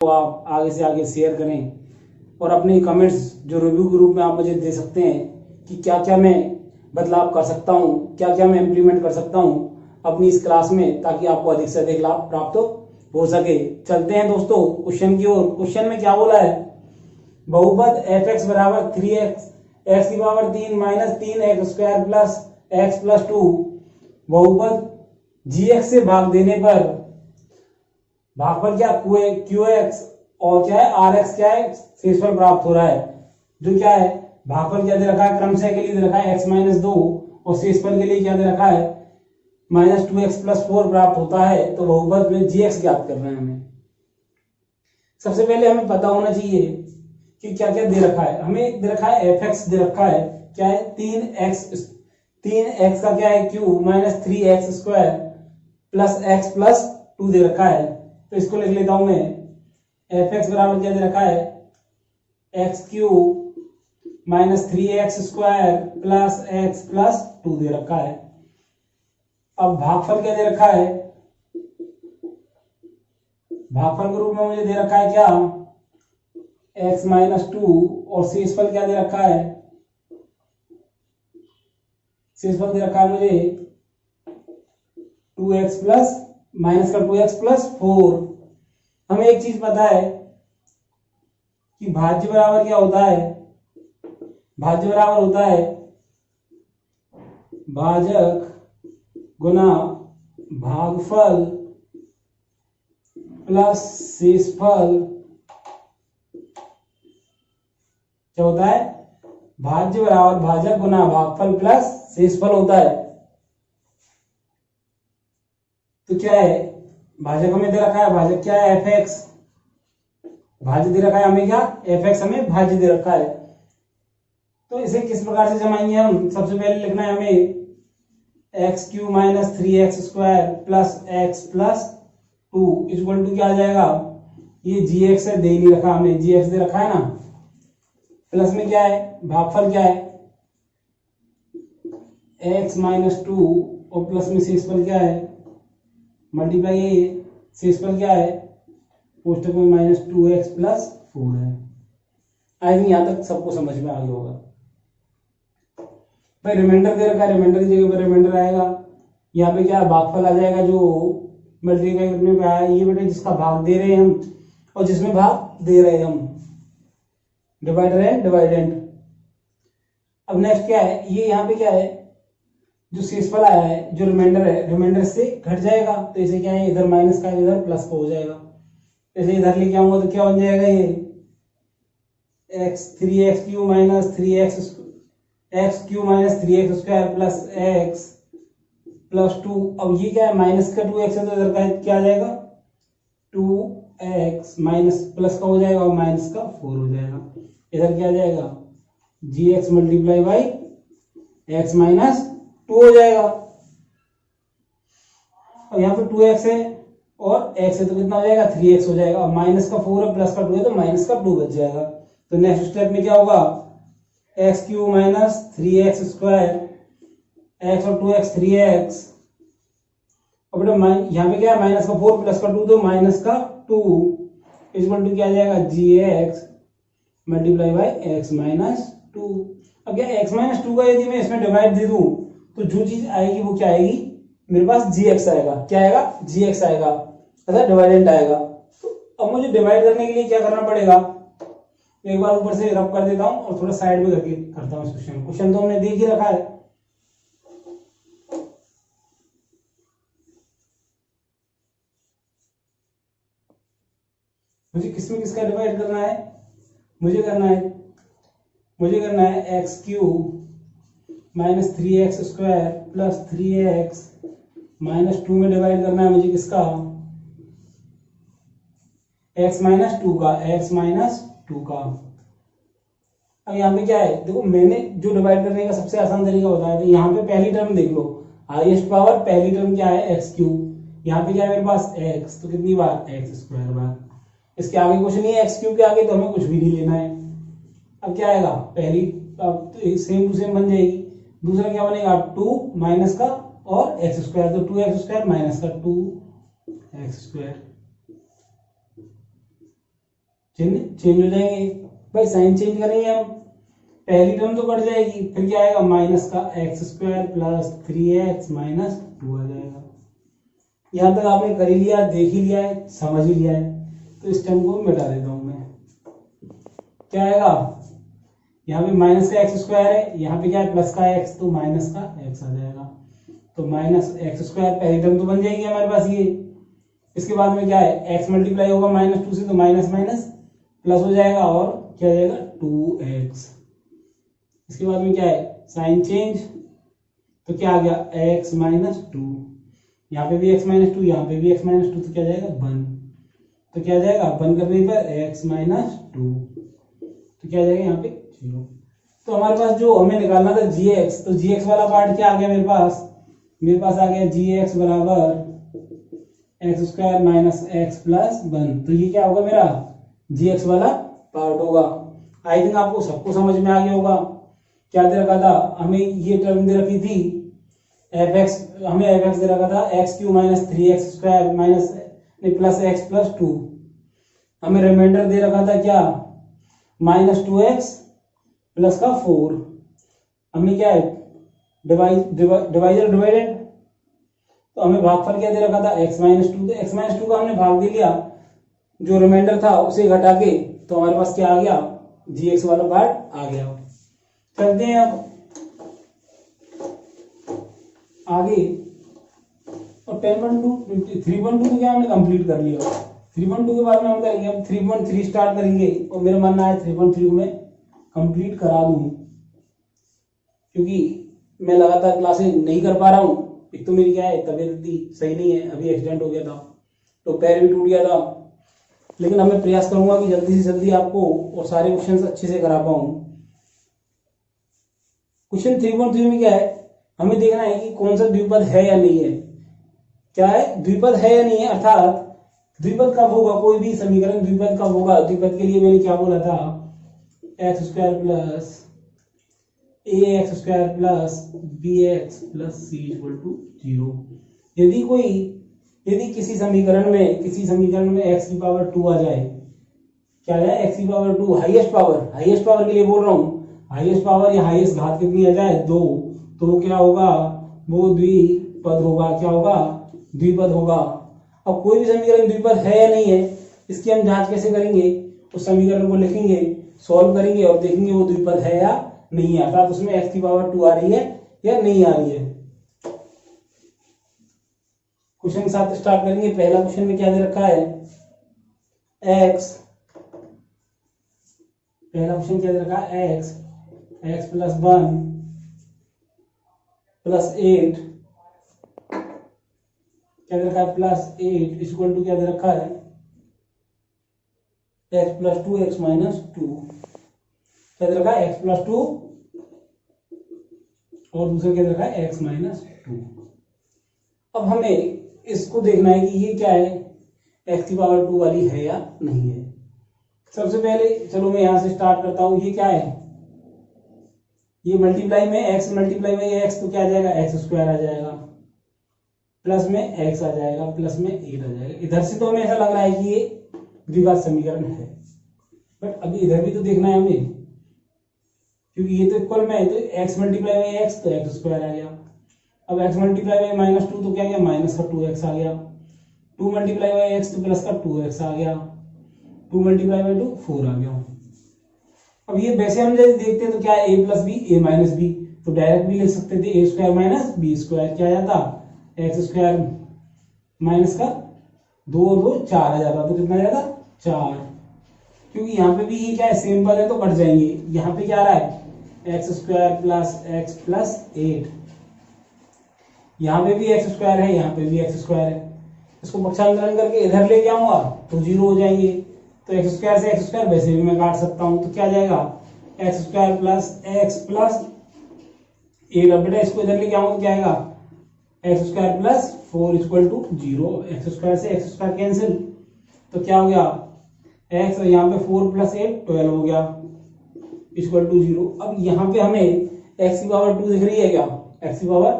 तो आप आगे से आगे शेयर करें और अपने कमेंट्स जो रिव्यू के रूप में आप मुझे दे सकते हैं कि क्या क्या मैं बदलाव कर सकता हूँ, क्या क्या मैं इम्प्लीमेंट कर सकता हूँ अपनी इस क्लास में, ताकि आपको अधिक से अधिक लाभ प्राप्त हो सके। चलते हैं दोस्तों क्वेश्चन की ओर। क्वेश्चन में क्या बोला है, बहुपद f(x) बराबर 3x x की power 3 minus 3x square plus x plus 2 बहुपद gx से भाग देने पर भागफल क्या qx और क्या है rx क्या है शेषफल प्राप्त हो रहा है। जो क्या है भागफल क्या दे रखा है, क्रमशः के लिए दे रखा है x माइनस 2 और शेषफल के लिए क्या दे रखा है माइनस 2x प्लस 4 प्राप्त होता है। तो बहुपद में gx ज्ञात करना है हमें। सबसे पहले हमें पता होना चाहिए कि क्या क्या दे रखा है। हमें दे रखा है fx दे रखा है क्या है 3x का क्या है q minus 3x square plus x plus 2 दे रखा है। तो इसको लिख लेता हूं मैं, fx बराबर क्या दे रखा है x cube minus 3x square plus x plus 2 दे रखा है। अब भागफल क्या दे रखा है, भागफल के रूप में मुझे दे रखा है क्या x माइनस 2 और शेषफल क्या दे रखा है, शेषफल दे रखा है मुझे 2x प्लस माइनस का 2x प्लस 4। हमें एक चीज पता है कि भाज्य बराबर क्या होता है, भाज्य बराबर होता है भाजक गुना भागफल प्लस शेषफल। क्या होता है, भाज्य बराबर भाजक गुना भागफल प्लस शेषफल होता है। तो क्या है भाजक हमें दे रखा है, भाजक क्या है fx, भाज्य दे रखा है हमें क्या fx, हमें भाज्य दे रखा है। तो इसे किस प्रकार से जमाएंगे हम, सबसे पहले लिखना है हमें x cube minus 3x square plus x plus 2 equal to क्या आ जाएगा, ये gx है, दे ही नहीं रखा हमें, gx दे रखा है ना, प्लस में क्या है भागफल क्या है x माइनस 2 और प्लस में शेषफल क्या है मल्टीप्लाई, ये शेषफल क्या है कोष्टक में माइनस 2x प्लस 4 है। आई थिंक यहां तक सबको समझ में आ गया होगा। भाई रिमाइंडर दे रखा है, रिमाइंडर की जगह पर रिमाइंडर आएगा, यहाँ पे क्या भागफल आ जाएगा जो मल्टीप्लाई करने पे आया, ये बेटे जिसका भाग दे रहे हैं हम और जिसमें भाग दे रहे हैं हम, डिवाइडर एंड डिवाइडेंड। अब नेक्स्ट क्या है, ये यहाँ पे क्या है जो शेषफल आया है, जो रिमाइंडर है, रिमाइंडर से घट जाएगा, तो इसे क्या है इधर माइनस का इधर प्लस का हो जाएगा। इसे इधर लेके आऊंगा तो क्या बन जाएगा, ये x 3x Q minus 3x square plus x plus 2। अब ये क्या है माइनस का 2x है, तो इधर का क्या आ जाएगा 2x माइनस प्लस का हो जाएगा और माइनस का 4 हो जाएगा। इधर क्या आ जाएगा gx multiply by x minus 2 हो जाएगा। और यहाँ पे 2x है और x है तो कितना हो जाएगा 3x हो जाएगा, और माइनस का 4 है प्लस का 2 है तो माइनस का 2 बच जाएगा। तो नेक्स्ट स्टेप में क्या होगा x cube minus 3x square x और 2x 3x, और बेटा यहाँ पे क्या है माइनस का 4 प्लस का 2 तो माइनस का 2 इक्वल टू क्या आ जाएगा gx multiply by x minus 2। अब क्या x माइनस 2 का यदि मैं इसमें डिवाइड दे दूं तो जो चीज आएगी वो क्या आएगी मेरे पास gx आएगा, क्या आएगा gx आएगा, ऐसा डिवाइडेंट आएगा। तो अब मुझे डिवाइड करने के लिए क्या करना पड़ेगा, एक बार ऊपर से रब कर देता हूं और थोड़ा साइड में करके करता हूं इस क्वेश्चन तो हमने देख ही रखा है। मुझे किसमें किसका डिवाइड करना है, मुझे करना है x cube minus 3x square plus 3x minus 2 में डिवाइड करना है मुझे किसका x माइनस 2 का, x माइनस 2 का। अब यहाँ पे क्या है देखो, मैंने जो डिवाइड करने का सबसे आसान तरीका बताया था, यहाँ पे पहली टर्म देख लो, हाईएस्ट पावर पहली टर्म क्या है एक्स क्यूब, यहाँ पे क्या है मेरे पास x, तो कितनी बार एक्स स्क्वायर बार, इसके आगे कुछ नहीं है, एक्स क्यूब के आगे तो हमें कुछ भी नहीं लेना है। अब क्या आएगा पहली, अब तो सेम टू सेम बन जाएगी, दूसरा क्या बनेगा 2 माइनस का और एक्स स्क्वायर, तो 2x स्क्वायर माइनस का 2x स्क्वायर। चिन्ह चेंज हो जाएंगे। भाई साइन चेंज करेंगे हम, पहली टर्म तो कट जाएगी, फिर क्या आएगा माइनस का x square plus 3x minus 2 आ जाएगा। यहां तक आपने कर ही लिया, देख ही लिया है, समझ ही लिया है, तो इस टर्म को मिटा देता हूं मैं। क्या आएगा, यहाँ पे माइनस का एक्स स्क्वायर है, यहाँ पे क्या है प्लस का एक्स, तो माइनस का एक्स आ जाएगा। तो माइनस एक्स स्क्वायर पहली टर्म तो बन जाएगी हमारे पास ये। इसके बाद में क्या है, एक्स मल्टीप्लाई होगा माइनस 2 से, तो माइनस माइनस प्लस हो जाएगा और क्या हो जाएगा 2x। इसके बाद में क्या है साइन चेंज, तो क्या आ गया x माइनस 2, यहाँ पे भी x माइनस 2, यहाँ पे भी x माइनस 2, तो क्या जाएगा 1। तो क्या जाएगा 1 करने पर x माइनस 2, तो क्या जाएगा यहाँ पे 0। तो हमारे पास जो हमें निकालना था gx, तो gx वाला पार्ट क्या आ गया मेरे पास आ गया gx बराबर x square minus x plus 1। तो ये क्या होगा मेरा gx वाला पार्ट होगा। आई थिंक आपको सबको समझ में आ गया होगा। क्या दे रखा था हमें, ये टर्म दे रखी थी fx, हमें fx दे रखा था x cube minus 3x square minus plus x plus 2। हमें रिमाइंडर दे रखा था क्या माइनस 2x प्लस का 4। हमें क्या है डिवाइजर डिवाइडेड, तो हमें भागफल क्या दे रखा था x माइनस 2, तो x माइनस 2 का हमने भाग दे लिया, जो रिमाइंडर था उसे घटा के, तो हमारे पास क्या आ गया gx वाला पार्ट आ गया। करते हैं अब आगे, और 10.2 3.2 को क्या हमने कंप्लीट कर लिया। 3.2 के बाद में हम करेंगे अब 3.3 स्टार्ट करेंगे, और मेरा मानना है 3.3 को मैं कंप्लीट करा दूं, क्योंकि मैं लगातार क्लासेस नहीं कर पा रहा हूँ। एक तो मेरी क्या है तबीयत इतनी सही नहीं है, अभी एक्सीडेंट हो गया था तो पैर भी टूट गया था, लेकिन अब मैं प्रयास करूंगा कि जल्दी से जल्दी आपको और सारे क्वेश्चंस अच्छे से करा पाऊं। क्वेश्चन 3.3 में क्या है, हमें देखना है कि कौन सा द्विपद है या नहीं है। क्या है द्विपद है या नहीं है, अर्थात द्विपद कब होगा, कोई भी समीकरण द्विपद कब होगा। द्विपद के लिए मैंने क्या बोला था, x square plus ax square plus bx plus c equal to 0। यदि किसी समीकरण में x की पावर 2 आ जाए, क्या आ जाए x की पावर 2, हाईएस्ट पावर के लिए बोल रहा हूँ, हाईएस्ट पावर या हाईएस्ट घात कितनी आ जाए 2, तो क्या होगा वो द्विपद होगा। क्या होगा द्विपद होगा। अब कोई भी समीकरण द्विपद है या नहीं है, इसकी हम जांच कैसे करेंगे, उस समीकरण को लिखेंगे, सॉल्व करेंगे और देखेंगे वो द्विपद है या नहीं है, अर्थात उसमें x की पावर 2 आ रही है या नहीं आ रही है। क्वेश्चन के साथ स्टार्ट करेंगे। पहला क्वेश्चन में क्या दे रखा है x, पहला क्वेश्चन क्या दे रखा है x प्लस 1 प्लस 8, क्या दे रखा है प्लस 8 इक्वल टू क्या दे रखा है x प्लस 2 x माइनस 2। क्या दे रखा है x प्लस 2 और दूसरा क्या दे रखा है x माइनस 2। अब हमें इसको देखना है कि ये क्या है, x की पावर 2 वाली है या नहीं है। सबसे पहले चलो मैं यहां से स्टार्ट करता हूं। ये क्या है, ये मल्टीप्लाई में x मल्टीप्लाई में x, तो क्या आ जाएगा x स्क्वायर आ जाएगा, प्लस में x आ जाएगा, प्लस में 8 आ जाएगा। इधर से तो हमें ऐसा लग रहा है कि ये द्विघात समीकरण है, बट अभी इधर भी तो देखना है हमें, क्योंकि ये तो इक्वल में है, तो x मल्टीप्लाई में x तो x स्क्वायर आ गया। अब x मल्टीप्लाई में माइनस 2 तो क्या गया माइनस का 2x आ गया। 2 मल्टीप्लाई में x तो प्लस का 2x आ गया। 2 मल्टीप्लाई में 2 4 आ गया। अब ये वैसे हम जब देखते हैं तो क्या है a plus b a minus b, तो डायरेक्ट भी लिख सकते थे a square minus b square. क्या आ जाता x स्क्वायर माइनस का 2 और 2 4 आ जाता, तो कितना आ जाता 4, क्योंकि यहाँ पे भी ये क्या है सेम पद है तो कट जाएंगे। यहाँ पे क्या आ रहा है x square plus x plus 8, यहाँ पे भी एक्स स्क्वायर है, यहाँ पे भी एक्स स्क्वायर है। इसको पक्षांतरण करके इधर लेके आऊंगा तो 0 हो जाएंगे, तो एक्स स्क्वायर से एक्स स्क्वायर वैसे भी मैं काट सकता हूँ। तो क्या आ जाएगा x square plus x plus 8। अब बेटा इसको इधर लेके आऊंगा तो क्या आएगा x square plus 4 equal to 0। X square से एक्स स्क्वायर कैंसिल, तो क्या हो गया एक्स, और यहाँ पे 4 प्लस 8 12 हो गया इक्वल टू 0। अब यहाँ पे हमें एक्स की पावर 2 दिख रही है क्या, एक्स की पावर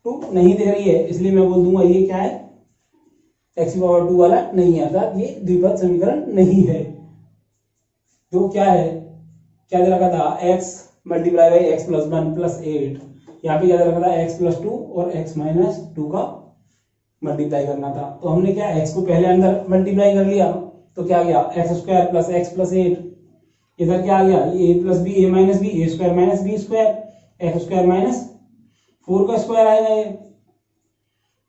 2 नहीं दिख रही है, इसलिए मैं बोल दूंगा ये क्या है एक्स की पावर 2 वाला नहीं है, अर्थात ये द्विपद समीकरण नहीं है। जो क्या है, क्या दे रखा था, x multiply by x plus 1 plus 8, यहाँ पे क्या दे रखा था x प्लस 2 और x माइनस 2 का मल्टीप्लाई करना था। तो हमने क्या x को पहले अंदर मल्टीप्लाई कर लिया, तो क्या गया x square plus x plus 8, इधर क्या आ गया a plus b a minus b a square minus b square, x square minus 4 का स्क्वायर आएगा ये।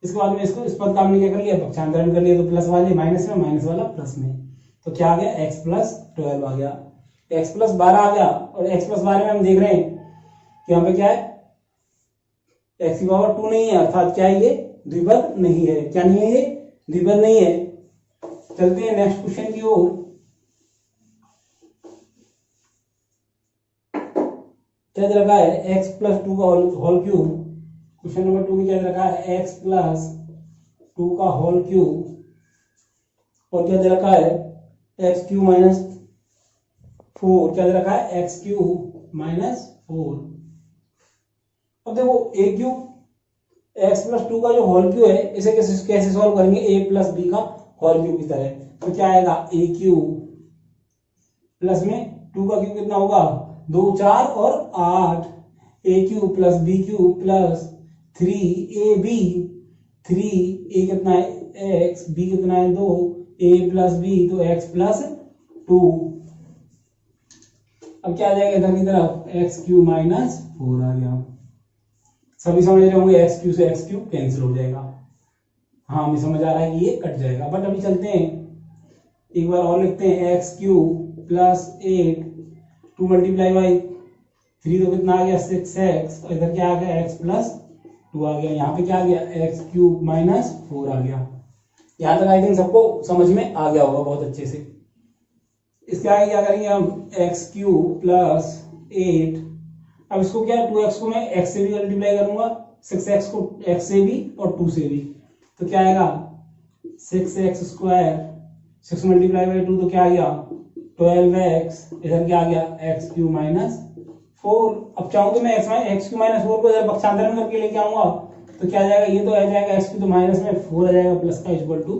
इसके बाद में इसको इस पद का हमने क्या कर लिया, पक्षांतरण कर लिया, तो प्लस वाले माइनस में, माइनस वाला प्लस में, तो क्या आ गया x प्लस 12 आ गया, x प्लस 12 आ गया। और x प्लस 12 में हम देख रहे हैं कि यहाँ पे क्या है, x की पावर 2 नहीं है, अर्थात क्या है, ये द्विपद नहीं है। क्या नहीं है, ये द्विपद नहीं है। चलते हैं नेक्स्ट क्वेश्चन की ओर। क्या दे रखा है, x प्लस 2 का होल क्यूब। क्वेश्चन नंबर 2 में क्या दे रखा है, x प्लस 2 का होल क्यूब, और क्या दे रखा है, एक्स क्यूब माइनस 4, क्या दे रखा है, एक्स क्यूब माइनस 4। अब देखो a क्यूब एक्स प्लस 2 का जो होल क्यूब है, इसे कैसे सॉल्व करेंगे, a प्लस बी का होल क्यूब की तरह। तो क्या आएगा, a क्यूब प्लस में 2 का क्यूब कितना होगा, 2 4 और 8, a cube plus b cube plus 3ab, 3a कितना है x, b कितना है 2, a प्लस b, तो x प्लस 2। अब क्या आ जाएगा इधर की तरफ, एक्स क्यूब माइनस 4 आ गया। सभी समझ रहे होंगे, एक्स क्यूब से एक्स क्यूब कैंसिल हो जाएगा। हाँ, हमें समझ आ रहा है कि ये कट जाएगा। बट अभी चलते हैं एक बार और लिखते हैं, x cube plus 8, 2 multiply by 3 तो कितना आ गया 6x, और इधर क्या आ गया x प्लस 2 आ गया। यहाँ पे क्या आ गया, एक्स क्यूब माइनस 4 आ गया। यहाँ तक आई थिंक सबको समझ में आ गया होगा बहुत अच्छे से। इसके आगे क्या करेंगे हम, एक्स क्यूब प्लस 8, अब इसको क्या, 2x को मैं x से भी मल्टीप्लाई करूंगा, 6x को x से भी और 2 से भी, तो क्या आएगा 6x स्क्वायर, 6 मल्टीप्लाई बाई 2 तो क्या आ गया 12x, इधर क्या आ गया एक्स क्यूब माइनस 4। अब चाहूँ तो मैं एक्स क्यूब माइनस 4 को इधर पक्षांतरण करके लेके आऊंगा, तो क्या आ जाएगा, ये तो आ जाएगा एक्स क्यूब, तो माइनस में 4 आ जाएगा, प्लस का इक्वल टू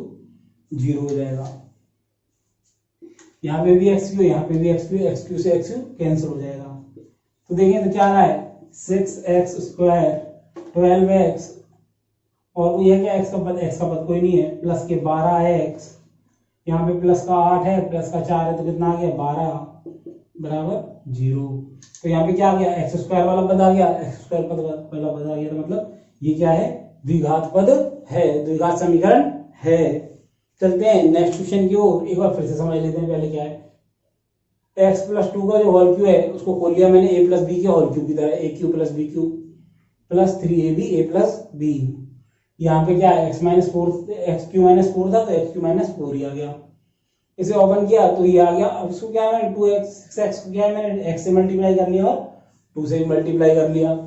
0 हो जाएगा। यहाँ पे भी एक्स क्यूब, यहाँ पे भी एक्स क्यूब से एक्स क्यूब कैंसिल हो जाएगा। तो देखिए तो क्या आ रहा है, 6x स्क्वायर 12x, और ये क्या x का पद कोई नहीं है, प्लस के 12x, यहाँ पे प्लस का 8 है, प्लस का 4 है, तो कितना आ गया 12 बराबर 0। तो यहाँ पे क्या आ गया, एक्स स्क्वायर वाला पद आ गया, एक्स स्क्वायर पद वाला पद आ गया, तो मतलब ये क्या है, द्विघात पद है, द्विघात समीकरण है। चलते हैं नेक्स्ट क्वेश्चन की ओर, एक बार फिर से समझ लेते हैं पहले क्या है। एक्स प्लस 2 का जो होल क्यूब है उसको खोल लिया मैंने a प्लस बी के होल क्यूब की तरह, a cube plus b cube plus 3ab a plus b. यहाँ पे क्या है, x minus 4, x cube minus 4 था, तो एक्स क्यू माइनस 4 ही आ गया। इसे ओपन किया तो ये आ गया। अब इसको क्या है, 2x 6x को क्या है, मैंने x से मल्टीप्लाई कर लिया और 2 से भी मल्टीप्लाई कर लिया।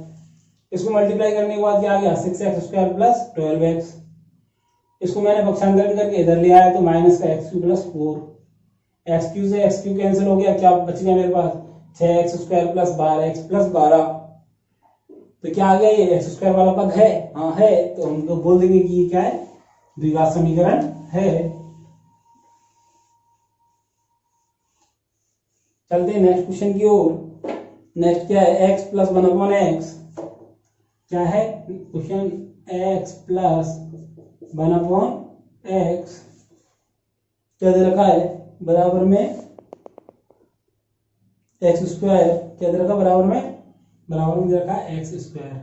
इसको मल्टीप्लाई करने के बाद क्या आ गया, 6x स्क्वायर प्लस 12x। इसको मैंने पक्षांतरण करके इधर ले आया, तो माइनस का x Q plus 4, x Q से एक्स क्यू कैंसिल हो गया, क्या बच गया मेरे पास 6x square plus 12x plus 12। तो क्या आ गया, ये एक्स स्क्वायर वाला पद है, हाँ है, तो हम लोग बोल देंगे कि ये क्या है, द्विघात समीकरण है। चलते हैं नेक्स्ट क्वेश्चन की ओर। नेक्स्ट क्या है, x प्लस 1/x, क्या है क्वेश्चन, x प्लस 1/x क्या दे रखा है, बराबर में एक्स स्क्वायर, क्या दे रखा बराबर में दे रखा है एक्स स्क्वायर।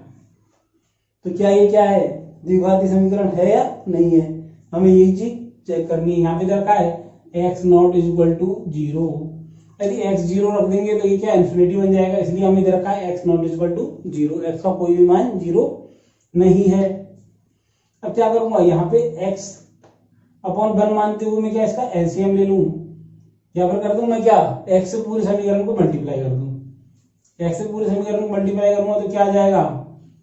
तो क्या ये क्या है, द्विघाती समीकरण है या नहीं है, हमें यही चीज चेक करनी है। यहाँ पे दे रखा है x not is equal to 0, यदि x 0 रख देंगे तो ये क्या इन्फिनिटी बन जाएगा, इसलिए हमें दे रखा है x not is equal to 0, x का कोई भी मान 0 नहीं है। अब क्या करूंगा, यहाँ पे x अपॉन 1 मानते हुए मैं क्या इसका एलसीएम ले लूं, या फिर कर दूं मैं क्या, x से पूरे समीकरण को मल्टीप्लाई कर दूं, x से पूरे समीकरण को मल्टीप्लाई करूंगा तो क्या आ जाएगा,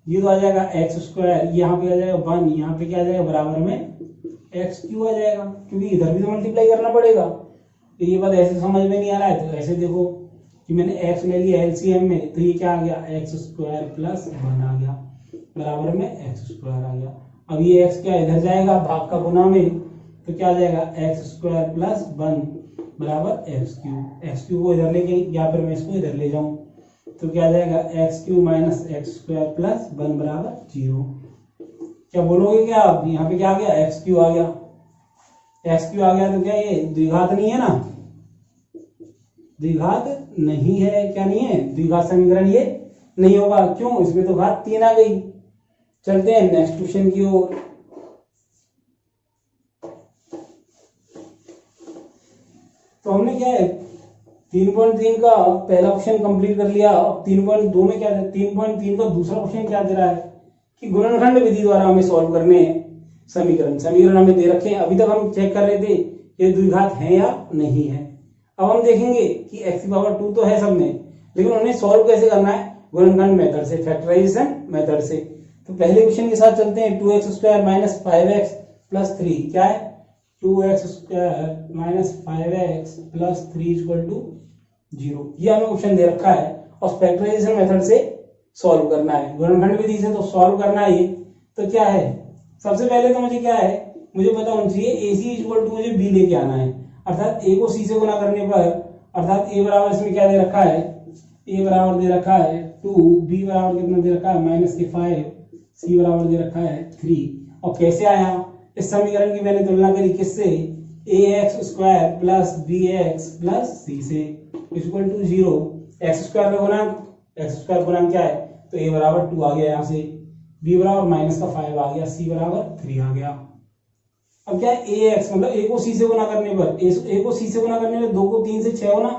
ये तो आ जाएगा एक्स स्क्वायर, यहाँ पे आ जाएगा 1, यहाँ पे क्या आ जाएगा बराबर में एक्स क्यू आ जाएगा, क्योंकि इधर भी तो मल्टीप्लाई करना पड़ेगा। तो ये बात ऐसे समझ में नहीं आ रहा है, तो ऐसे देखो कि मैंने x ले लिया एलसीएम में, तो ये क्या आ गया एक्स स्क्वायर प्लस 1 आ गया, बराबर में एक्स स्क्वायर आ गया। अब ये x क्या इधर जाएगा भाग का गुना में, तो क्या आ जाएगा एक्स स्क्वायर प्लस 1, बराबर एक्स क्यू को इधर लेके या फिर मैं इसको इधर ले जाऊं तो क्या आ जाएगा x cube minus x square plus 1 बराबर 0। क्या बोलोगे क्या आप, यहाँ पे क्या आ गया एक्स क्यू आ गया, एक्स क्यू आ गया तो क्या ये द्विघात नहीं है ना, द्विघात नहीं है, क्या नहीं है, द्विघात समीकरण ये नहीं होगा, क्यों, इसमें तो घात 3 आ गई। चलते हैं नेक्स्ट क्वेश्चन की ओर। तो हमने क्या है 3.3 का पहला क्वेश्चन कंप्लीट कर लिया। अब 3.2 में क्या है, 3.3 का दूसरा क्वेश्चन क्या दे रहा है कि गुणनखंड विधि द्वारा हमें सॉल्व करने हैं समीकरण हमें दे रखे हैं। अभी तक हम चेक कर रहे थे ये द्विघात है या नहीं है। अब हम देखेंगे कि x की पावर 2 तो है सब में, लेकिन उन्हें सॉल्व कैसे करना है, गुणनखंड मेथड से, फैक्टराइजेशन मेथड से। तो पहले क्वेश्चन के साथ चलते हैं। 2x square minus 5x plus 3 क्या है, 2x square minus 5x plus 3 equal to 0। ये हमें क्वेश्चन दे रखा है और फैक्टराइजेशन मेथड से सॉल्व करना है, गुणनखंड विधि से तो सॉल्व करना है ये। तो क्या है, सबसे पहले तो मुझे क्या है, मुझे पता होना चाहिए ए सी इक्वल टू मुझे बी लेके आना है, अर्थात ए को सी से गुना करने पर, अर्थात ए बराबर इसमें क्या दे रखा है, ए बराबर दे रखा है 2, बी बराबर कितना दे रखा है माइनस के 5, सी बराबर दे रखा है 3। और कैसे आया, इस समीकरण की मैंने तुलना करी किससे, a x square plus b x plus c से इक्वल टू 0। एक्स स्क्वायर का गुणांक, एक्स स्क्वायर गुणांक क्या है, तो ए बराबर 2 आ गया यहाँ से, बी बराबर माइनस का 5 आ गया, सी बराबर 3 आ गया। अब क्या है ए एक्स मतलब ए को सी से गुना करने पर, ए को सी से गुना करने पर 2 को 3 से 6 होना,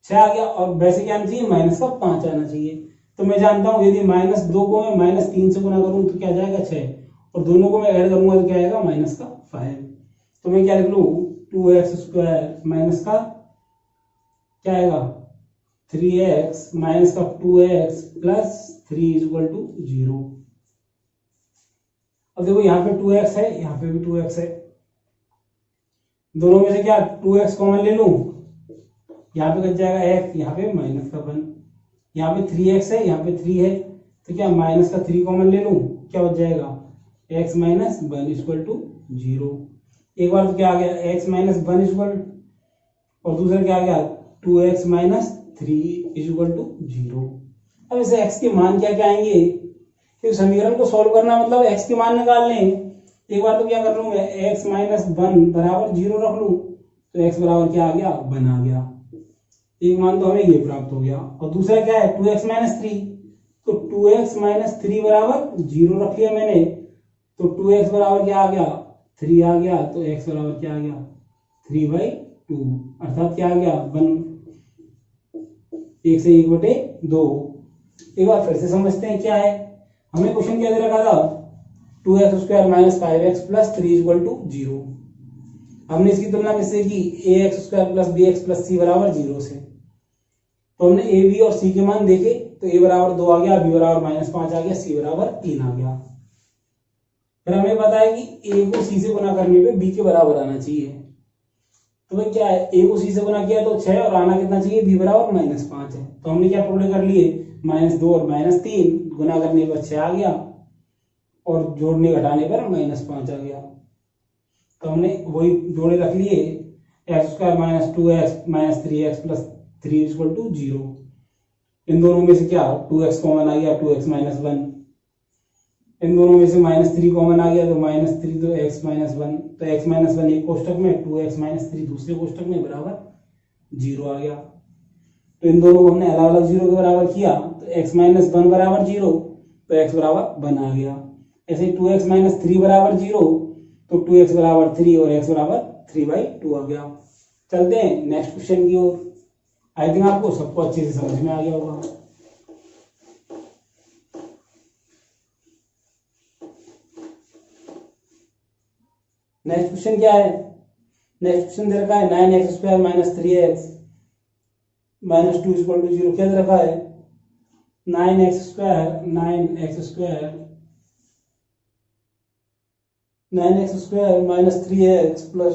6 आ गया। और वैसे क्या आना चाहिए, माइनस का 5 आना चाहिए। तो मैं जानता हूं यदि माइनस 2 को मैं माइनस 3 से गुना करूं तो क्या जाएगा 6, और दोनों को मैं ऐड करूंगा तो क्या आएगा माइनस का 5। तो मैं क्या लिख लूं, 2x स्क्वायर माइनस का क्या आएगा 3x माइनस का 2x प्लस 3 इक्वल टू 0। अब देखो यहाँ पे 2x है, यहाँ पे भी 2x है, दोनों में से क्या 2x कॉमन ले लूं, यहाँ पे कट जाएगा x, यहाँ पे माइनस का 1, यहाँ पे 3x है, यहाँ पे 3 है, तो क्या माइनस का 3 कॉमन ले लूं, क्या बच जाएगा x माइनस 1 इक्वल टू 0। एक बार तो क्या आ गया x माइनस 1 इक्वल, और दूसरा क्या आ गया 2x माइनस 3 इक्वल टू 0। अब इसे x के मान क्या क्या आएंगे, क्योंकि समीकरण को सॉल्व करना मतलब x के मान निकालने हैं। एक बार तो क्या कर लूं मैं, x माइनस 1 बराबर 0 रख लूं, तो x बराबर क्या आ गया 1 आ गया, एक मान तो हमें ये प्राप्त हो गया। और दूसरा क्या है 2x माइनस 3, तो 2x माइनस 3 बराबर 0 रख लिया मैंने, तो 2x बराबर क्या आ गया 3 आ गया, तो x बराबर क्या आ गया 3/2, अर्थात क्या आ गया 1, 1 से 1/2। एक बार फिर से समझते हैं क्या है, हमें क्वेश्चन क्या दे रखा था 2x square minus 5x plus 3 equal to 0। हमने इसकी तुलना किससे की, a x square plus b x plus c बराबर 0 से। तो हमने ए बी और सी के मान देखे, तो ए बराबर 2 आ गया, बी बराबर माइनस 5 आ गया, सी बराबर 3 आ गया। फिर हमें पता है कि ए को सी से गुना करने पे बी के बराबर आना चाहिए। तो भाई क्या है, ए को सी से गुना किया तो 6, और आना कितना चाहिए, बी बराबर माइनस 5 है। तो हमने क्या टुकड़े कर लिए, -2 और -3, गुना करने पर 6 आ गया, और जोड़ने घटाने पर -5 आ गया। तो हमने वही जोड़े रख लिए, x square minus 2x minus 3x plus 3 equal to 0। इन दोनों में से क्या 2x कॉमन आ गया, 2x माइनस 1, इन दोनों में से -3 कॉमन आ गया, तो -3 तो x माइनस 1, तो x माइनस 1 एक कोष्टक में, 2x माइनस 3 दूसरे कोष्टक में, बराबर 0 आ गया। तो इन दोनों को हमने अलग अलग 0 के बराबर किया, तो x माइनस 1 बराबर 0, तो x बराबर 1 आ गया। ऐसे ही 2x माइनस 3 बराबर 0, तो 2x बराबर 3 और x बराबर 3/2 आ गया। चलते हैं नेक्स्ट क्वेश्चन की ओर। आई थिंक आपको सबको अच्छे से समझ में आ गया होगा। नेक्स्ट क्वेश्चन क्या है, नेक्स्ट क्वेश्चन दे रखा है 9x square minus 3x minus 2 equal to 0। क्या दे रखा है 9x square minus 3x plus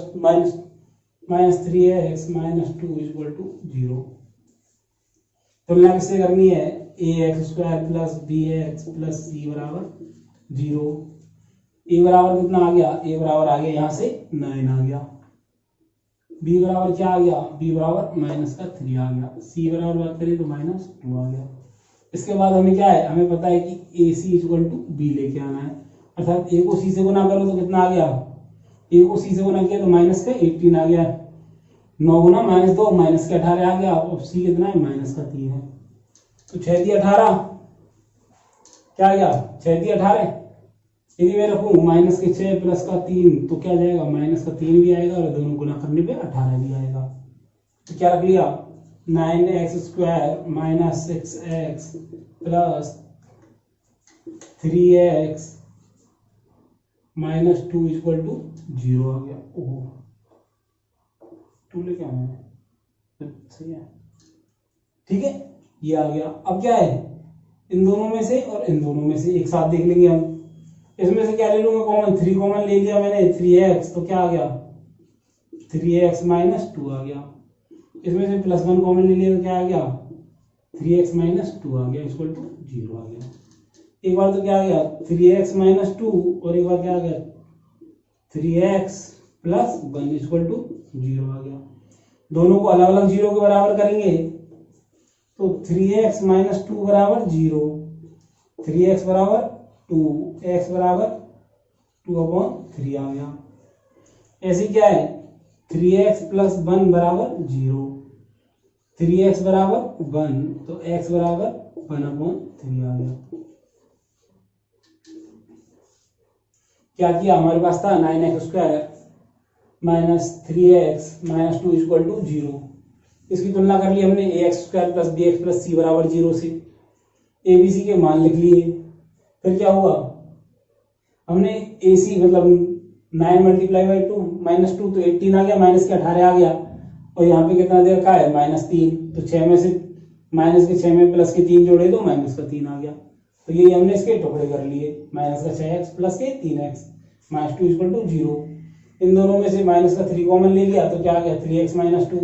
minus 3x minus 2 equal to 0। तुलना किससे करनी है, a x square plus b x plus c बराबर 0। ए बराबर कितना आ गया, ए बराबर आ गया यहाँ से 9 आ गया। बी बराबर क्या आ गया, बी बराबर -3 आ गया। सी बराबर बात करें तो -2 आ गया। इसके बाद हमें क्या है, हमें पता है कि ए सी इक्वल टू बी लेके आना है, अर्थात ए को सी से गुना करो तो कितना आ गया, ए को सी से गुना किया तो -18 आ गया, 9 गुना -2 -18 आ गया, और सी कितना है -3 है। तो 6 × 18 क्या आ गया, 6 × 18। यदि मैं रखूं -6 + 3 तो क्या जाएगा, -3 भी आएगा और दोनों गुना करने पे 18 भी आएगा। तो क्या रख लिया, 9x² - 6x + 3x - 2 = 0 आ गया। ओहो 2 लेके आना है, सही है, ठीक है, ये आ गया। अब क्या है, इन दोनों में से और इन दोनों में से एक साथ देख लेंगे हम। इसमें से क्या ले लूंगा कॉमन, 3 कॉमन ले लिया मैंने, 3x, तो क्या आ गया 3x - 2 आ गया। इसमें से +1 कॉमन ले लिया तो क्या आ गया 3x - 2 आ गया, इक्वल टू 0 आ गया। एक बार तो क्या आ गया 3x - 2 और एक बार क्या आ गया 3x + 1 इक्वल टू 0 आ गया। दोनों को अलग अलग 0 के बराबर करेंगे तो 3x - 2 बराबर 0, 3x बराबर 2, x बराबर 2/3 आ गया। ऐसे क्या है 3x + 1 बराबर 0, 3x बराबर 1, तो x बराबर 1/3 आ गया। क्या किया, हमारे पास था 9x² - 3x - 2 = 0। इसकी तुलना कर ली हमने ax² + bx + c बराबर 0 से, ए बी सी के मान लिख लिए। फिर क्या हुआ, हमने ए सी मतलब 9 × 2 -2 तो 18 आ गया, माइनस के 18 आ गया, और यहाँ पे कितना दे रखा है -3, तो 6 में से -6 में +3 जोड़े तो -3 आ गया। तो ये हमने इसके टुकड़े कर लिए, -6x + 3x - 2 = 0। इन दोनों में से -3 कॉमन ले लिया तो क्या आ गया 3x - 2।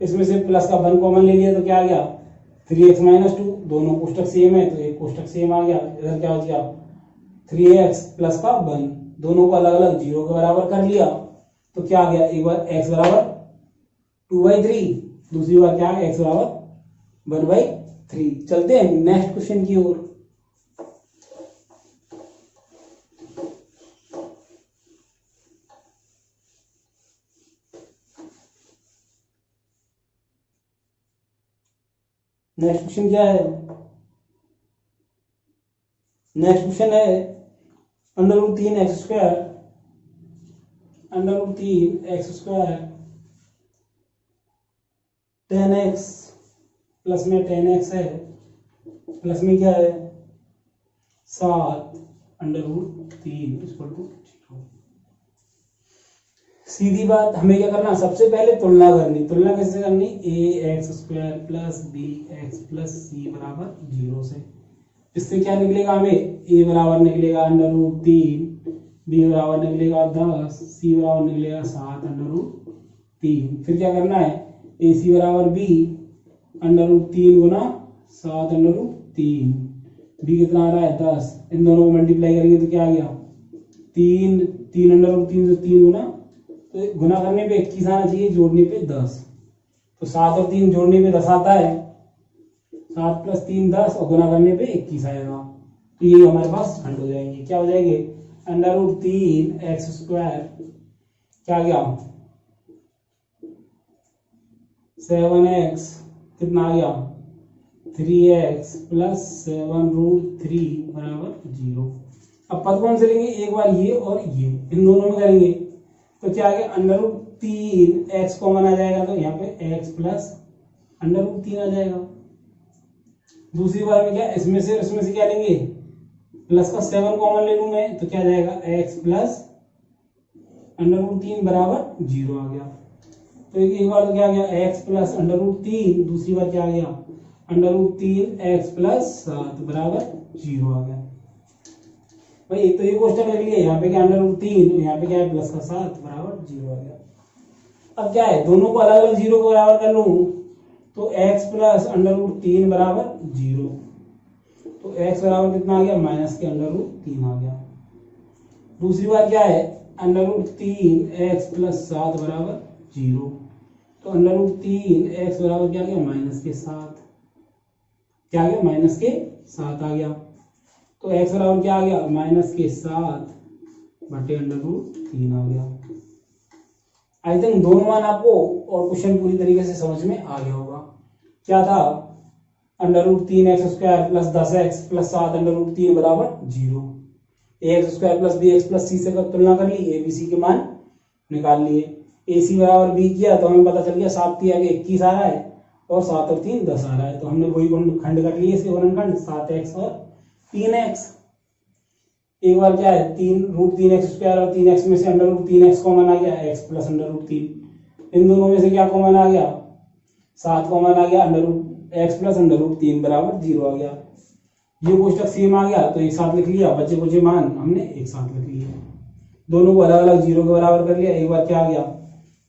इसमें से +1 कॉमन ले लिया तो क्या आ गया 3x - 2। दोनों कोष्टक सेम है तो एक कोष्टक सेम आ गया। इधर क्या हो गया 3x + 1, दोनों को अलग अलग 0 के बराबर कर लिया तो क्या आ गया, एक बार x बराबर 2/3, दूसरी बार क्या आ गया x बराबर 1/3। चलते हैं नेक्स्ट क्वेश्चन की ओर। नेक्स्ट क्वेश्चन क्या है, नेक्स्ट क्वेश्चन है √3x² √3x² 10x प्लस में 10x है, प्लस में क्या है 7 √3 = 0। सीधी बात, हमें क्या करना, सबसे पहले तुलना करनी। तुलना कैसे करनी, ax² + bx + c बराबर 0 से। इससे क्या निकलेगा, हमें a बराबर निकलेगा √3, b बराबर निकलेगा 10, c बराबर निकलेगा 7 √3। फिर क्या करना है, ac बराबर b √3 गुना 7 √3, b कितना आ रहा है 10। इन दोनों को मल्टीप्लाई करेंगे तो क्या आ गया 3 √3 से 3 गुना, तो गुना करने पे 21 आना चाहिए, जोड़ने पे 10। तो 7 और 3 जोड़ने पे 10 आता है, 7 + 3 10, और गुना करने पे 21 आएगा। तो ये हमारे पास हल हो जाएंगे। क्या हो जाएंगे √3x² क्या गया 7x कितना आ गया 3x + 7√3 बराबर 0। अब पद कौन से लेंगे, एक बार ये और ये, इन दोनों में करेंगे तो क्या आ गया √3x कॉमन आ जाएगा, तो यहाँ पे x + √3 आ जाएगा। दूसरी बार में क्या, इसमें से क्या लेंगे, प्लस का 7 कॉमन ले लूं मैं तो क्या जाएगा x + √3 बराबर 0 आ गया। तो एक बार तो क्या आ गया x + √3, दूसरी बार क्या आ गया √3x + 7 बराबर 0 आ गया। भाई एक तो ये क्वेश्चन लिख लिया, यहाँ पे क्या √3, यहाँ पे क्या है प्लस का 7 बराबर 0 आ गया। अब क्या है, दोनों को अलग अलग 0 के बराबर कर लूं तो x + √3 बराबर 0, तो x बराबर कितना आ गया -√3 आ गया। दूसरी बार क्या है √3x + 7 बराबर 0। तो अंडर रूट 3x बराबर क्या आ गया, -7। क्या आ गया, -7 आ गया। तो x बराबर क्या आ गया, -7 बटे अंडर रूट 3 आ गया। आई थिंक दोनों मान आपको और क्वेश्चन पूरी तरीके से समझ में आ गया होगा। क्या था, under root 3x² plus 10x plus 7 under root 3 बराबर 0। ax² plus bx plus c से तुलना कर ली, ए बी सी के मान निकाल लिए। ए सी बराबर बी किया तो हमें पता चल गया 7 3 आगे 21 आ रहा है और 7 और 3 10 आ रहा है। तो हमने वही खंड कर लिए इसके गुणनखंड 7x और 3x। एक बार क्या है, 3√3x² और 3x में से अंडर रूट 3x कॉमन आ गया, x प्लस अंडर रूट 3। इन दोनों में से क्या कॉमन आ गया, 7 कॉमन आ गया, under root x plus under root 3 बराबर 0 आ गया। ये कोष्टक सेम आ गया तो एक साथ लिख लिया, बचे कुछ मान हमने एक साथ लिख लिए, दोनों को अलग अलग 0 के बराबर कर लिया। एक बार क्या आ गया,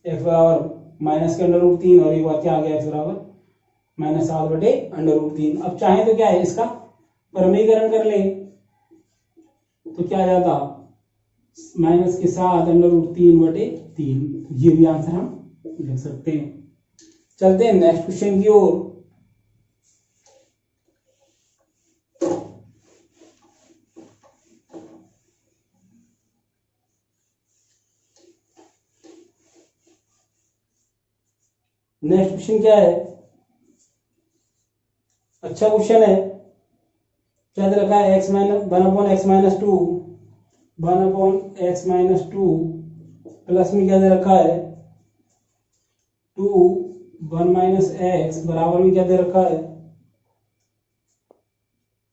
x बराबर माइनस के अंडर रूट 3 और एक बार क्या आ गया, x बराबर -7 बटे अंडर रूट 3। अब चाहे तो क्या है, इसका परमीकरण कर ले तो क्या आ जाता, -7 अंडर रूट 3 बटे 3। ये भी आंसर हम लिख सकते हैं। चलते हैं नेक्स्ट क्वेश्चन की ओर। नेक्स्ट क्वेश्चन क्या है, अच्छा क्वेश्चन है। क्या दे रखा है, x-1/(x-2) 1/(x-2) प्लस में क्या दे रखा है 2 1-x बराबर में क्या दे रखा है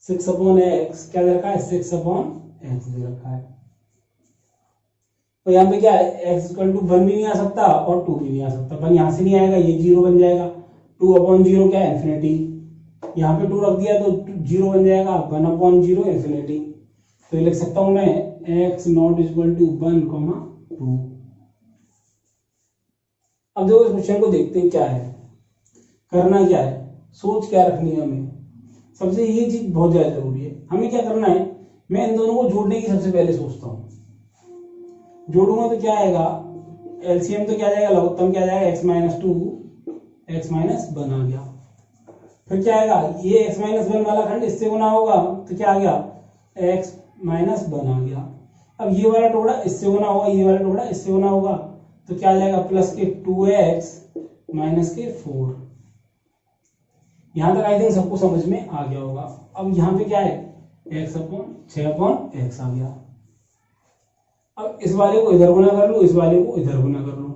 6/x। क्या दे रखा है, 6/x दे रखा है। तो यहाँ पे क्या है, x = 1 भी नहीं आ सकता और 2 भी नहीं आ सकता। 1 यहाँ से नहीं आएगा, ये 0 बन जाएगा। 2/0 क्या है, इन्फिनिटी। यहाँ पे 2 रख दिया तो 0 बन जाएगा, 1/0 इन्फिनिटी। तो ये लिख सकता हूं मैं x ≠ 1, 2। अब देखो इस क्वेश्चन को देखते हैं क्या है, करना क्या है, सोच क्या रखनी है हमें। सबसे ये चीज बहुत ज्यादा जरूरी है। हमें क्या करना है, मैं इन दोनों को जोड़ने की सबसे पहले सोचता हूँ। जोड़ूंगा तो क्या आएगा, एलसीएम तो क्या जाएगा, लघुत्तम क्या जाएगा, x-2 x-1 आ गया। फिर क्या आएगा, ये x-1 वाला खंड इससे गुना होगा तो क्या आ गया, x-1 आ गया। अब ये वाला टुकड़ा इससे गुना होगा, ये वाला टुकड़ा इससे गुना होगा तो क्या आ जाएगा, प्लस के 2x माइनस के 4। यहां तक आई थिंक सबको समझ में आ गया होगा। अब यहां पे क्या है, x/6/x आ गया। अब इस वाले को इधर गुना कर लो, इस वाले को इधर गुना कर लो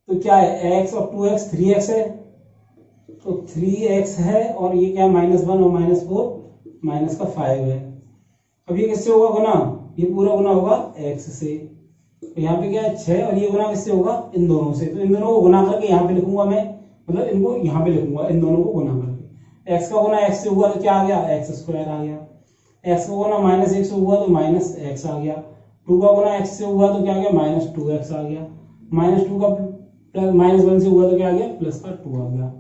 तो क्या है, x और 2x 3x है तो 3x है और ये क्या है, -1 और -4 -5 है। अब ये किससे होगा गुना, ये पूरा गुना होगा x से। तो यहाँ पे क्या है 6 और ये गुना किससे होगा, इन दोनों से। तो इन दोनों को गुना करके यहाँ पे लिखूंगा मैं, मतलब इनको यहाँ पे लिखूंगा, इन दोनों को गुना करके। x का गुना x से हुआ तो क्या आ गया, x² आ गया। x का गुना -1 से हुआ तो -x आ गया। 2 का गुना x से हुआ तो क्या आ गया, -2x आ गया। -2 का -1 से हुआ तो क्या आ गया, +2 आ गया।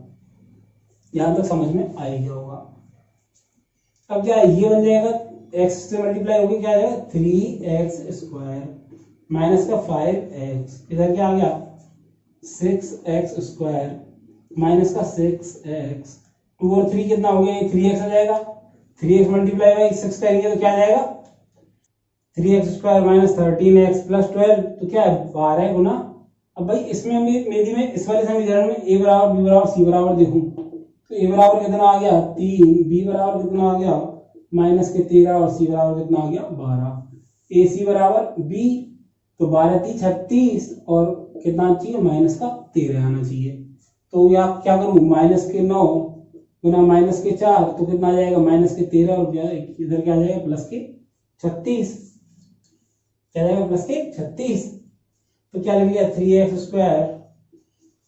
यहां तक समझ में आ गया होगा। अब क्या है, ये बन जाएगा x से मल्टीप्लाई होगी, क्या आ जाएगा 3x² माइनस का 5x, इधर क्या आ गया 6x² माइनस का 6x। 2 और 3 कितना हो गया, 3x आ जाएगा। 3x मल्टीप्लाई बाई 6 करेंगे तो क्या आ जाएगा, 3x² माइनस 13x प्लस 12 तो क्या है 12 गुना। अब भाई इसमें मेरी में इस वाले समीकरण में a बराबर b बराबर c बराबर देखूं तो a बराबर कितना आ गया 3, b बराबर कितना आ गया -13 और c बराबर कितना आ गया 12। ac बराबर b तो 12 3 36 और कितना चाहिए -13 आना चाहिए। तो ये आप क्या करूं, -9 गुना -4 तो कितना आ जाएगा -13 और इधर क्या आ जाएगा +36। क्या जाएगा +36। तो क्या लिख लिया 3x²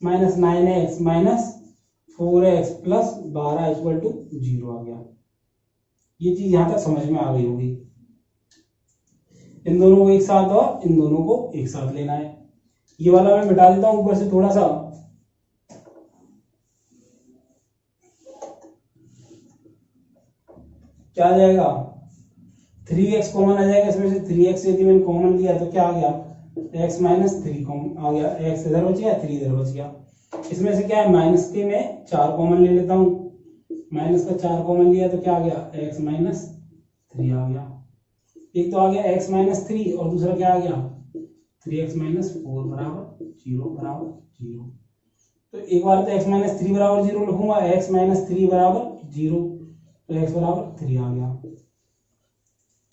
minus 9x minus 4x plus 12 = 0 आ गया। ये चीज यहां तक समझ में आ गई होगी। इन दोनों को एक साथ और इन दोनों को एक साथ लेना है। ये वाला मैं मिटा देता हूं ऊपर से थोड़ा सा। क्या आ जाएगा 3x कॉमन आ जाएगा इसमें से। 3x यदि मैंने कॉमन लिया तो क्या आ गया x माइनस 3 आ गया, x इधर बच गया, 3 इधर बच गया। इसमें से क्या है, माइनस के में 4 कॉमन ले लेता हूं, माइनस का 4 कॉमन लिया तो क्या आ गया, x माइनस 3 आ गया। एक तो आ गया x माइनस 3 और दूसरा क्या आ गया 3x माइनस 4 बराबर 0। तो एक बार तो x माइनस 3 बराबर 0 लिखूंगा, x माइनस 3 बराबर 0, तो x बराबर 3 आ गया।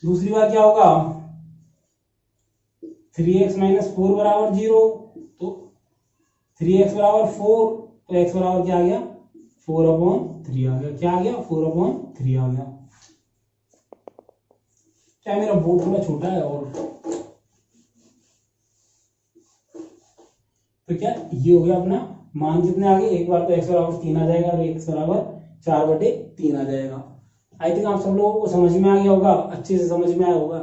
दूसरी बार क्या होगा, 3x माइनस 4 बराबर 0, तो 3x बराबर 4, तो x बराबर क्या आ गया 4/3 आ गया। क्या आ गया 4/3 आ गया। क्या मेरा बोर्ड थोड़ा छोटा है, और तो क्या ये हो गया अपना मान कितने आ गए, एक बार तो x बराबर 3 आ जाएगा और x बराबर 4/3 आ जाएगा। आई थिंक आप सब लोगों को समझ में आ गया होगा, अच्छे से समझ में आया होगा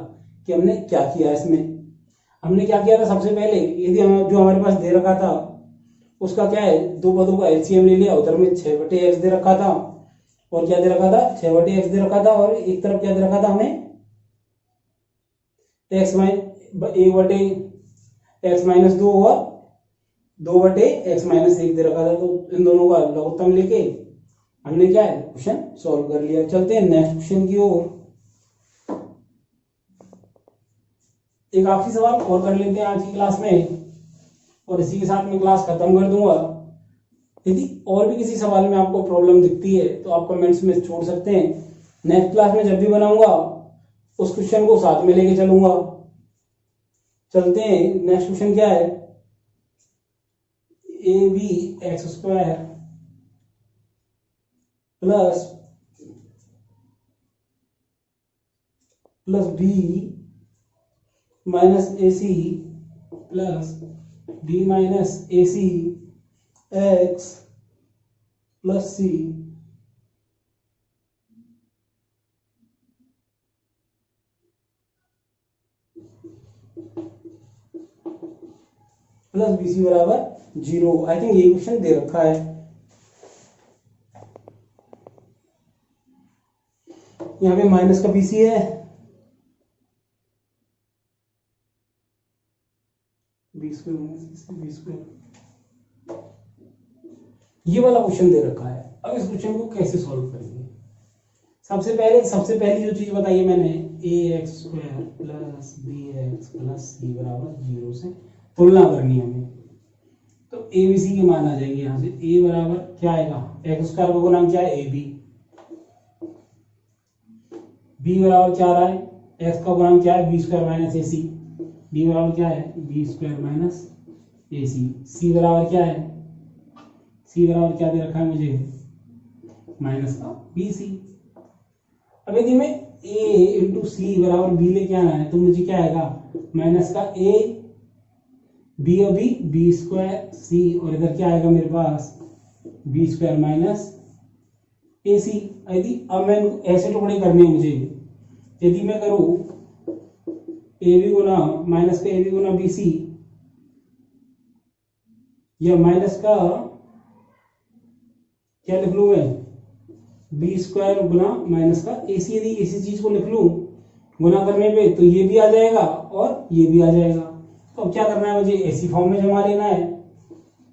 कि हमने क्या किया। इसमें हमने क्या किया था, सबसे पहले यदि हम जो हमारे पास दे रखा था उसका क्या है, दो पदों का एलसीएम ले लिया, उधर में 6/x दे रखा था और क्या दे रखा था 6/x दे रखा था, और एक तरफ क्या दे रखा था हमें x माइनस 2 और 2/x माइनस 1 दे रखा था। तो इन दोनों का लघुत्तम लेके हमने क्या है क्वेश्चन सॉल्व कर लिया। चलते हैं नेक्स्ट क्वेश्चन की ओर। एक आखिरी सवाल और कर लेते हैं आज की क्लास में, और इसी के साथ मैं क्लास खत्म कर दूंगा। यदि और भी किसी सवाल में आपको प्रॉब्लम दिखती है तो आप कमेंट्स में छोड़ सकते हैं। नेक्स्ट क्लास में जब भी बनाऊंगा उस क्वेश्चन को साथ में लेके चलूंगा। चलते हैं, नेक्स्ट क्वेश्चन क्या है, ab(x² plus b minus ac plus b minus ac x plus c plus bc बराबर 0। आई थिंक ये क्वेश्चन दे रखा है। यहाँ पे माइनस का bc है, b²। ये वाला क्वेश्चन दे रखा है। अब इस क्वेश्चन को कैसे सॉल्व करेंगे, सबसे पहली जो चीज बताई है मैंने, ax² plus bx plus c बराबर 0 से तुलना करनी है हमें। तो abc के मान आ जाएंगे। यहाँ से a बराबर क्या आएगा, x² का गुणांक क्या है ab, b बराबर क्या रहा है, x का गुणांक क्या है b² माइनस ac, b बराबर क्या है b² माइनस ac, c बराबर क्या है, c बराबर क्या दे रखा है मुझे माइनस का bc। अब यदि मैं a इंटू सी बराबर b लेके आना है तो मुझे क्या आएगा माइनस का a, b और b² c, और इधर क्या आएगा मेरे पास b² माइनस ac। यदि अब मैं ऐसे टुकड़े करने हैं मुझे, यदि मैं करूं ab गुना माइनस का ab गुना bc, या माइनस का क्या लिख लूं मैं b² गुना माइनस का ac, यदि इसी चीज को लिख लूं गुना करने पे तो ये भी आ जाएगा और ये भी आ जाएगा। तो अब क्या करना है मुझे, ऐसी फॉर्म में जमा लेना है,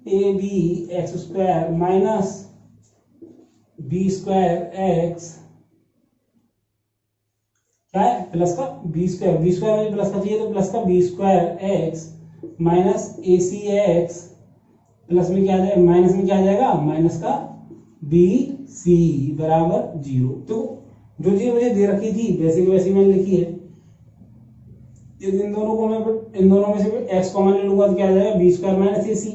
ab(x² माइनस b² x क्या है प्लस का b² मुझे प्लस का चाहिए, तो प्लस का b² x minus ac x plus में क्या आ जाएगा, माइनस में क्या आ जाएगा माइनस का bc बराबर 0। तो जो चीज मुझे दे रखी थी वैसे की वैसी मैंने लिखी है। यदि इन दोनों में से x कॉमन ले लूंगा तो क्या आ जाएगा b² माइनस ac,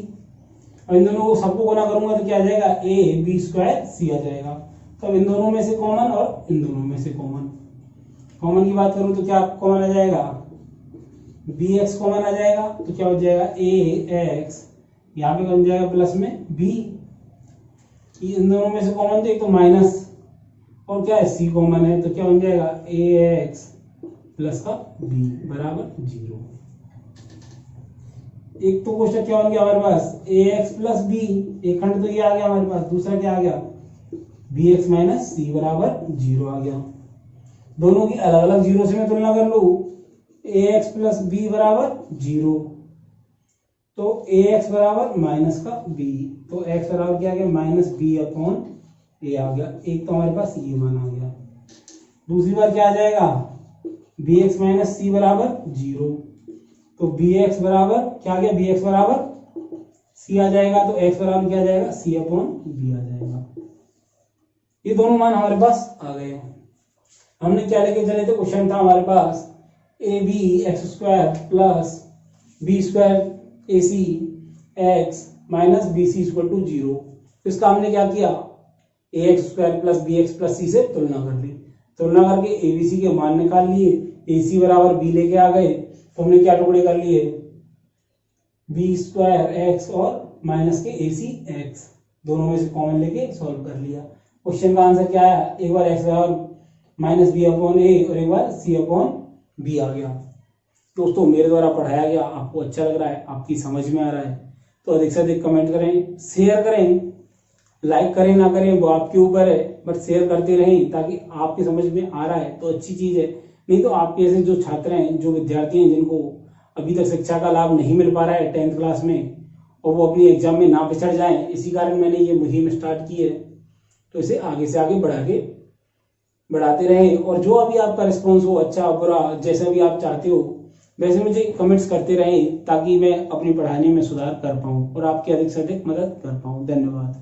और इन दोनों को सबको गुना करूंगा तो क्या आ जाएगा a b² c आ जाएगा। तो इन दोनों में से कॉमन और इन दोनों में से कॉमन की बात करूं तो क्या कॉमन आ जाएगा bx कॉमन आ जाएगा, तो क्या हो जाएगा ax, यहाँ पे बन जाएगा प्लस में b, इन दोनों में से कॉमन तो एक तो माइनस और क्या है c कॉमन है, तो क्या बन जाएगा ax प्लस का b बराबर 0। एक तो क्वेश्चन क्या बन गया हमारे पास ax प्लस b, एक खंड तो ये आ गया हमारे पास, दूसरा क्या आ गया bx माइनस c बराबर 0 आ गया। दोनों की अलग अलग 0 से मैं तुलना कर लूं, ax प्लस b बराबर 0, तो ए एक्स बराबर माइनस का बी, तो एक्स बराबर क्या आ गया माइनस बी अपॉन ए आ गया। एक तो हमारे पास ये मान आ गया। दूसरी बार क्या आ जाएगा बी एक्स माइनस सी बराबर 0, तो बी एक्स बराबर क्या आ गया बी एक्स बराबर सी आ जाएगा, तो एक्स बराबर क्या आ जाएगा सी अपॉन बी आ जाएगा। ये दोनों मान हमारे पास आ गए। हमने क्या लेके चले थे, क्वेश्चन था हमारे पास a b x square plus b square a c x minus b c equal to 0। इसका हमने क्या किया a x square plus b x plus c से तुलना कर ली, तुलना करके ए बी सी के मान निकाल लिए, ए सी बराबर बी लेके आ गए, तो हमने क्या टुकड़े कर लिए बी स्क्वायर एक्स और माइनस के ए सी एक्स, दोनों में से कॉमन लेके सॉल्व कर लिया। क्वेश्चन का आंसर क्या आया, एक बार एक्स बराबर माइनस बी अपॉन ए और एक बार सी अपॉन बी आ गया। दोस्तों मेरे द्वारा पढ़ाया गया आपको अच्छा लग रहा है, आपकी समझ में आ रहा है, तो अधिक से अधिक कमेंट करें, शेयर करें, लाइक करें ना करें वो आपके ऊपर है, बट शेयर करते रहें ताकि आपकी समझ में आ रहा है तो अच्छी चीज है। नहीं तो आपके ऐसे जो छात्र हैं, जो विद्यार्थी हैं जिनको अभी तक शिक्षा का लाभ नहीं मिल पा रहा है 10th क्लास में, और वो अपनी एग्जाम में ना पिछड़ जाएं, इसी कारण मैंने ये मुहिम स्टार्ट की है। तो इसे आगे से आगे बढ़ाते रहें, और जो अभी आपका रिस्पॉन्स हो अच्छा बुरा जैसा भी आप चाहते हो वैसे मुझे कमेंट्स करते रहें ताकि मैं अपनी पढ़ाने में सुधार कर पाऊँ और आपकी अधिक से अधिक मदद कर पाऊँ। धन्यवाद।